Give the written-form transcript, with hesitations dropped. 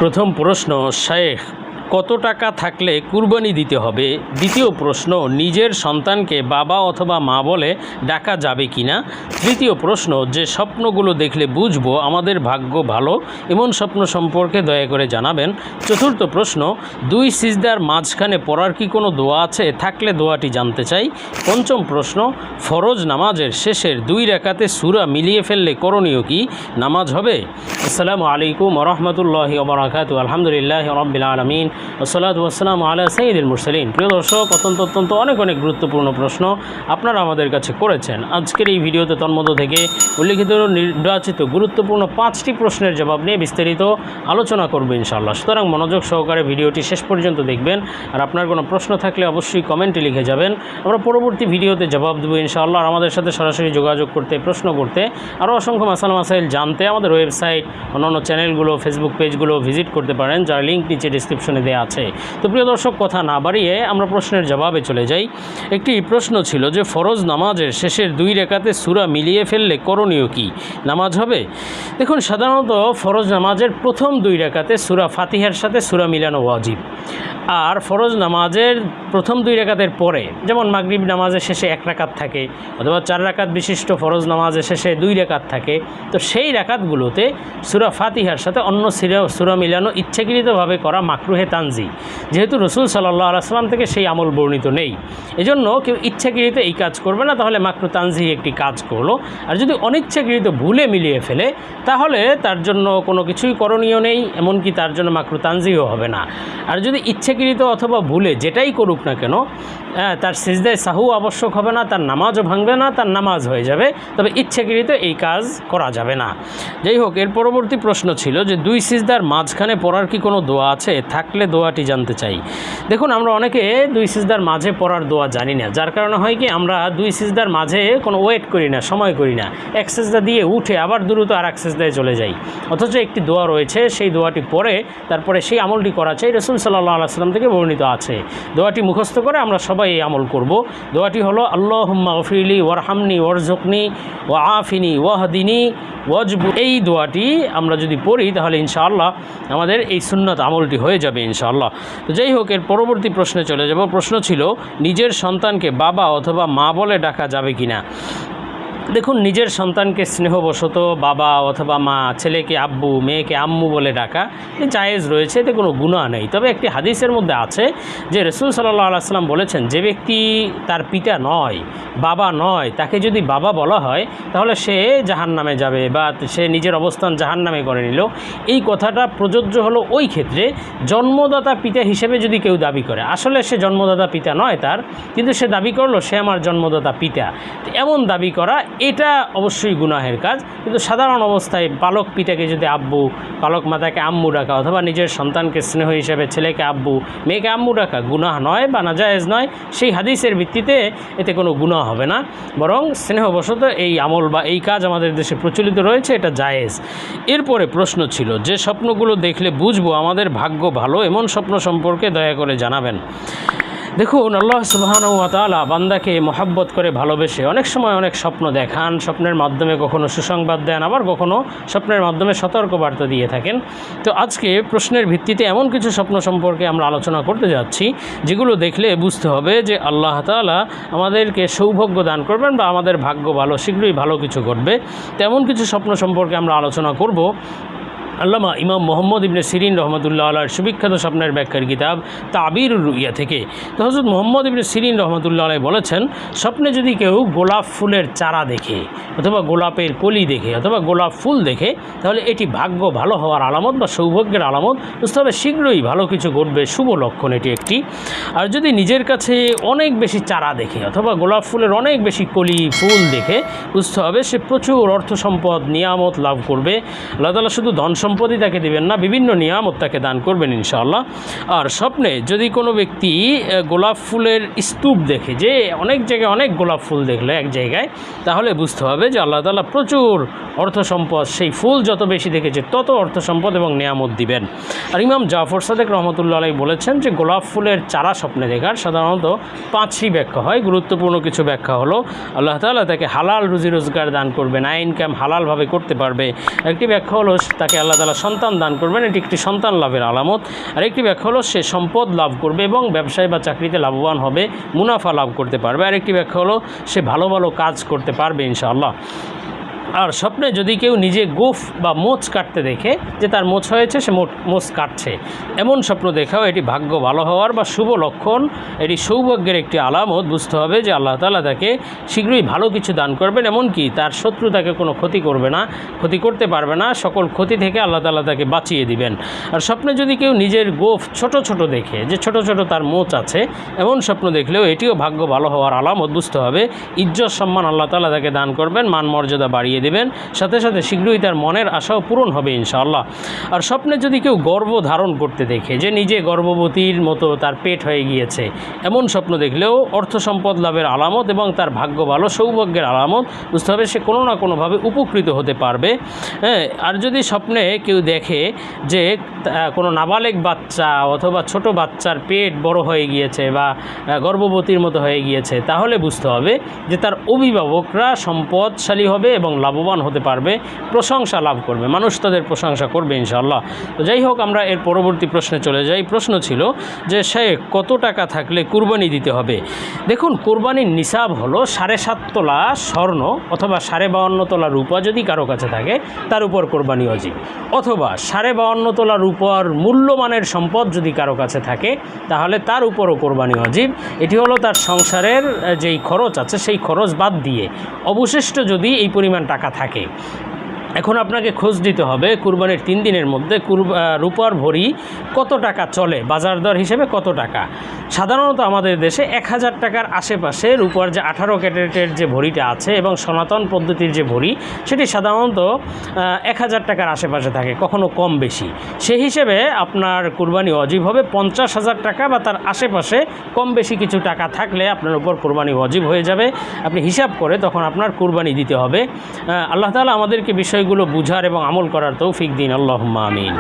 প্রথম প্রশ্ন, শেখ কত টাকা থাকলে কুরবানি দিতে হবে? দ্বিতীয় প্রশ্ন, নিজের সন্তানকে বাবা অথবা মা বলে ডাকা যাবে কি না? তৃতীয় প্রশ্ন, যে স্বপ্নগুলো দেখলে বুঝবো আমাদের ভাগ্য ভালো এমন স্বপ্ন সম্পর্কে দয়া করে জানাবেন। চতুর্থ প্রশ্ন, দুই সিজদার মাঝখানে পড়ার কি কোনো দোয়া আছে? থাকলে দোয়াটি জানতে চাই। পঞ্চম প্রশ্ন, ফরজ নামাজের শেষের 2 রাকাতে সূরা মিলিয়ে ফেললে করণীয় কি? নামাজ হবে? আসসালামু আলাইকুম ওয়া রাহমাতুল্লাহি ওয়া বারাকাতুহু। আলহামদুলিল্লাহি রাব্বিল আলামিন ওয়াসসালাতু ওয়াসসালামু আলা সাইয়্যিদিল মুরসালিন। প্রিয় দর্শক, অত্যন্ত অনেক গুরুত্বপূর্ণ প্রশ্ন আপনারা আমাদের কাছে করেছেন। আজকের এই ভিডিওতে তন্মধ্য থেকে উল্লিখিত নির্বাচিত গুরুত্বপূর্ণ 5টি প্রশ্নের জবাব নিয়ে বিস্তারিত আলোচনা করব ইনশাআল্লাহ। সুতরাং মনোযোগ সহকারে ভিডিওটি শেষ পর্যন্ত দেখবেন। আর আপনার কোনো প্রশ্ন থাকলে অবশ্যই কমেন্টে লিখে যাবেন, আমরা পরবর্তী ভিডিওতে জবাব দেবো ইনশাআল্লাহ। আর আমাদের সাথে সরাসরি যোগাযোগ করতে, প্রশ্ন করতে, আরও অসংখ্য মাসাইল জানতে আমাদের ওয়েবসাইট, অন্যান্য চ্যানেলগুলো, ফেসবুক পেজগুলো ভিজিট করতে পারেন, যার লিঙ্ক নিচে ডিসক্রিপশনে দেওয়া আছে। তো প্রিয় দর্শক, কথা না বাড়িয়ে আমরা প্রশ্নের জবাবে চলে যাই। একটি প্রশ্ন ছিল যে ফরজ নামাজের শেষের 2 রাকাতে সূরা মিলিয়ে ফেললে করণীয় কি? নামাজ হবে? দেখুন, সাধারণত ফরজ নামাজের প্রথম 2 রাকাতে সূরা ফাতিহার সাথে সূরা মিলানো ওয়াজিব। আর ফরজ নামাজের প্রথম 2 রাকাতের পরে, যেমন মাগরিব নামাজের শেষে 1 রাকাত থাকে, অথবা 4 রাকাত বিশিষ্ট ফরজ নামাজের শেষে 2 রাকাত থাকে, তো সেই রাকাতগুলোতে সূরা ফাতিহার সাথে অন্য সূরা মিলানো ইচ্ছাকৃতভাবে করা মাকরুহে তানজি, যেহেতু রাসূল সাল্লাল্লাহু আলাইহি ওয়াসাল্লাম থেকে সেই আমল বর্ণিত নেই। এজন্য কেউ ইচ্ছাকৃত এই কাজ করবে না, তাহলে মাকরু তানজি একটি কাজ করলো। আর যদি অনিচ্ছাকৃত ভুলে মিলিয়ে ফেলে, তাহলে তার জন্য কোনো কিছুই করণীয় নেই, এমনকি তার জন্য মাকরু তানজিও হবে না। আর যদি ইচ্ছাকৃত অথবা ভুলে যেটাই করুক না কেন, তার সিজদায় সাহু আবশ্যক হবে না, তার নামাজও ভাঙবে না, তার নামাজ হয়ে যাবে, তবে ইচ্ছাকৃত এই কাজ করা যাবে না। যাই হোক, এর পরবর্তী প্রশ্ন ছিল যে 2 সিজদার মাঝখানে পড়ার কি কোনো দোয়া আছে? থাকলে দোয়াটি জানতে চাই। দেখুন, আমরা অনেকে 2 সিজদার মাঝে পড়ার দোয়া জানি না, যার কারণে হয় কি, আমরা 2 সিজদার মাঝে কোনো ওয়েট করি না, সময় করি না, এক সিজদা দিয়ে উঠে আবার দ্রুত আর এক সিজদায় চলে যাই। অথচ একটি দোয়া রয়েছে, সেই দোয়াটি পড়ে তারপরে সেই আমলটি করা চাই, রাসূল সাল্লাল্লাহু আলাইহি ওয়াসাল্লাম থেকে বর্ণিত আছে। দোয়াটি মুখস্থ করে আমরা সবাই এই আমল করব। দোয়াটি হলো আল্লাহুম্মা গফিরলি ওয়ারহামনি ওয়ারযুকনি ওয়াআফিনি ওয়াহদিনি ওয়াজবু। এই দোয়াটি আমরা যদি পড়ি তাহলে ইনশাআল্লাহ আমাদের এই সুন্নাত আমলটি হয়ে যাবে ইনশাআল্লাহ। তো যাই হোক, এর পরবর্তী প্রশ্নে চলে যাব। প্রশ্ন ছিল, নিজের সন্তানকে বাবা অথবা মা বলে ডাকা যাবে কিনা? দেখুন, নিজের সন্তানকে স্নেহবশত বাবা অথবা মা, ছেলেকে আব্বু, মেয়েকে আম্মু বলে ডাকা জায়েজ রয়েছে, এতে কোনো গুনাহ নেই। তবে একটি হাদিসের মধ্যে আছে যে রাসূল সাল্লাল্লাহু আলাইহি ওয়াসাল্লাম বলেছেন, যে ব্যক্তি তার পিতা নয়, বাবা নয়, তাকে যদি বাবা বলা হয় তাহলে সে জাহান্নামে যাবে, বা সে নিজের অবস্থান জাহান্নামে করে নিল। এই কথাটা প্রযোজ্য হলো ওই ক্ষেত্রে জন্মদাতা পিতা হিসেবে যদি কেউ দাবি করে, আসলে সে জন্মদাতা পিতা নয় তার, কিন্তু সে দাবি করলো সে আমার জন্মদাতা পিতা। এমন দাবি করা এটা অবশ্যই গুনাহের কাজ। কিন্তু সাধারণ অবস্থায় পালক পিতাকে যদি আব্বু, পালক মাতাকে আম্মু ডাকা, অথবা নিজের সন্তানকে স্নেহ হিসেবে ছেলেকে আব্বু, মেয়েকে আম্মু ডাকা গুনাহ নয় বা নাজায়েজ নয়। সেই হাদিসের ভিত্তিতে এতে কোনো গুনাহ হবে না, বরং স্নেহবশত এই আমল বা এই কাজ আমাদের দেশে প্রচলিত রয়েছে, এটা জায়েজ। এরপরে প্রশ্ন ছিল, যে স্বপ্নগুলো দেখলে বুঝবো আমাদের ভাগ্য ভালো এমন স্বপ্ন সম্পর্কে দয়া করে জানাবেন। দেখুন, আল্লাহ সুবহানাহু ওয়া তাআলা বান্দাকে মহব্বত করে ভালোবেসে অনেক সময় অনেক স্বপ্ন দেখান। স্বপ্নের মাধ্যমে কখনো সুসংবাদ দেন, আবার কখনো স্বপ্নের মাধ্যমে সতর্কবার্তা দিয়ে থাকেন। তো আজকে প্রশ্নের ভিত্তিতে এমন কিছু স্বপ্ন সম্পর্কে আমরা আলোচনা করতে যাচ্ছি, যেগুলো দেখলে বুঝতে হবে যে আল্লাহ তাআলা আমাদেরকে সৌভাগ্য দান করবেন বা আমাদের ভাগ্য ভালো, শীঘ্রই ভালো কিছু ঘটবে। তেমন কিছু স্বপ্ন সম্পর্কে আমরা আলোচনা করব আল্লামা ইমাম মুহাম্মদ ইবনে সিরিন রহমতুল্লাহ আলাইহির সুবিখ্যাত স্বপ্নের ব্যাখ্যার কিতাব তাবিরুর রুইয়া থেকে। তো হযরত মুহাম্মদ ইবনে সিরিন রহমতুল্লাহ আলাইহি বলেছেন, স্বপ্নে যদি কেউ গোলাপ ফুলের চারা দেখে, অথবা গোলাপের কলি দেখে, অথবা গোলাপ ফুল দেখে, তাহলে এটি ভাগ্য ভালো হওয়ার আলামত বা সৌভাগ্যের আলামত। বুঝতে হবে শীঘ্রই ভালো কিছু ঘটবে, শুভ লক্ষণ এটি একটি। আর যদি নিজের কাছে অনেক বেশি চারা দেখে, অথবা গোলাপ ফুলের অনেক বেশি কলি ফুল দেখে, বুঝতে হবে সে প্রচুর অর্থ সম্পদ নিয়ামত লাভ করবে। আল্লাহ তাআলা শুধু ধন সম্পদই তাকে দেবেন না, বিভিন্ন নিয়ামত তাকে দান করবেন ইনশাআল্লাহ। আর স্বপ্নে যদি কোনো ব্যক্তি গোলাপ ফুলের স্তূপ দেখে, যে অনেক জায়গায় অনেক গোলাপ ফুল দেখলো এক জায়গায়, তাহলে বুঝতে হবে যে আল্লাহ তাআলা প্রচুর অর্থ সম্পদ, সেই ফুল যত বেশি দেখেছে তত অর্থ সম্পদ এবং নিয়ামত দিবেন। আর ইমাম জাফর সাদেক রহমতুল্লাহ আলাইহি বলেছেন যে গোলাপ ফুলের চারা স্বপ্নে দেখার সাধারণত 5টি ব্যাখ্যা হয়। গুরুত্বপূর্ণ কিছু ব্যাখ্যা হলো, আল্লাহ তাআলা তাকে হালাল রুজি রোজগার দান করবেন, আয় ইনকাম হালালভাবে করতে পারবে। একটি ব্যাখ্যা হলো তাকে আল্লাহ আল্লাহ তাআলা সন্তান দান করবেন, এটি একটি সন্তান লাভের আলামত। আর একটি ব্যাখ্যা হলো সে সম্পদ লাভ করবে এবং ব্যবসায় বা চাকরিতে লাভবান হবে, মুনাফা লাভ করতে পারবে। আর একটি ব্যাখ্যা হলো সে ভালো ভালো কাজ করতে পারবে ইনশাআল্লাহ। আর স্বপ্নে যদি কেউ নিজে গোঁফ বা মোচ কাটতে দেখে, যে তার মোচ হয়েছে সে মোচ কাটছে, এমন স্বপ্ন দেখাও এটি ভাগ্য ভালো হওয়ার বা শুভ লক্ষণ, এটি সৌভাগ্যের একটি আলামত। বুঝতে হবে যে আল্লাহ তাআলা তাকে শীঘ্রই ভালো কিছু দান করবেন, এমনকি তার শত্রু তাকে কোনো ক্ষতি করবে না, ক্ষতি করতে পারবে না, সকল ক্ষতি থেকে আল্লাহ তাআলা তাকে বাঁচিয়ে দিবেন। আর স্বপ্নে যদি কেউ নিজের গোঁফ ছোট ছোট দেখে, যে ছোট ছোট তার মোচ আছে, এমন স্বপ্ন দেখলেও এটিও ভাগ্য ভালো হওয়ার আলামত। বুঝতে হবে ইজ্জত সম্মান আল্লাহ তাআলা তাকে দান করবেন, মান মর্যাদা বাড়িয়ে দেবেন, সাথে সাথে শীঘ্রই তার মনের আশাও পূরণ হবে ইনশাআল্লাহ। আর স্বপ্নে যদি কেউ গর্ভ ধারণ করতে দেখে, যে নিজে গর্ভবতীর মতো তার পেট হয়ে গিয়েছে, এমন স্বপ্ন দেখলেও অর্থ সম্পদ লাভের আলামত এবং তার ভাগ্য ভালো সৌভাগ্যের আলামত। বুঝতে হবে সে কোনো না কোনোভাবে উপকৃত হতে পারবে। হ্যাঁ, আর যদি স্বপ্নে কেউ দেখে যে কোনো নাবালেগ বাচ্চা অথবা ছোট বাচ্চার পেট বড় হয়ে গিয়েছে বা গর্ভবতীর মতো হয়ে গিয়েছে, তাহলে বুঝতে হবে যে তার অভিভাবকরা সম্পদশালী হবে এবং লাভবান হতে পারবে, প্রশংসা লাভ করবে, মানুষ তাদের প্রশংসা করবে ইনশাআল্লাহ। তো যাই হোক, আমরা এর পরবর্তী প্রশ্নে চলে যাই। প্রশ্ন ছিল যে শেখ কত টাকা থাকলে কুরবানি দিতে হবে? দেখুন, কুরবানির নিসাব হলো 7.5 তোলা স্বর্ণ অথবা 52.5 তোলা রূপা যদি কারো কাছে থাকে, তার উপর কোরবানি ওয়াজিব, অথবা 52.5 তোলা রূপার মূল্যমানের সম্পদ যদি কারো কাছে থাকে, তাহলে তার উপরও কোরবানি ওয়াজিব। এটি হলো তার সংসারের যেই খরচ আছে সেই খরচ বাদ দিয়ে অবশিষ্ট যদি এই পরিমাণ টাকা থাকে। এখন আপনাকে খোঁজ দিতে হবে কুরবানির 3 দিনের মধ্যে রূপার ভরি কত টাকা চলে, বাজার দর হিসেবে কত টাকা। সাধারণত আমাদের দেশে 1000 টাকার আশেপাশে রূপার যে 18 ক্যারেটের যে ভরিটা আছে এবং সনাতন পদ্ধতির যে ভরি, সেটি সাধারণত 1000 টাকার আশেপাশে থাকে, কখনো কম বেশি। সেই হিসেবে আপনার কুরবানি ওয়াজিব হবে 50,000 টাকা বা তার আশেপাশে কম বেশি কিছু টাকা থাকলে আপনার উপর কুরবানি ওয়াজিব হয়ে যাবে। আপনি হিসাব করে তখন আপনার কুরবানি দিতে হবে। আল্লাহ তাআলা আমাদেরকে বিষয়গুলো বুঝার এবং আমল করার তৌফিক দিন। আল্লাহুম্মা আমিন।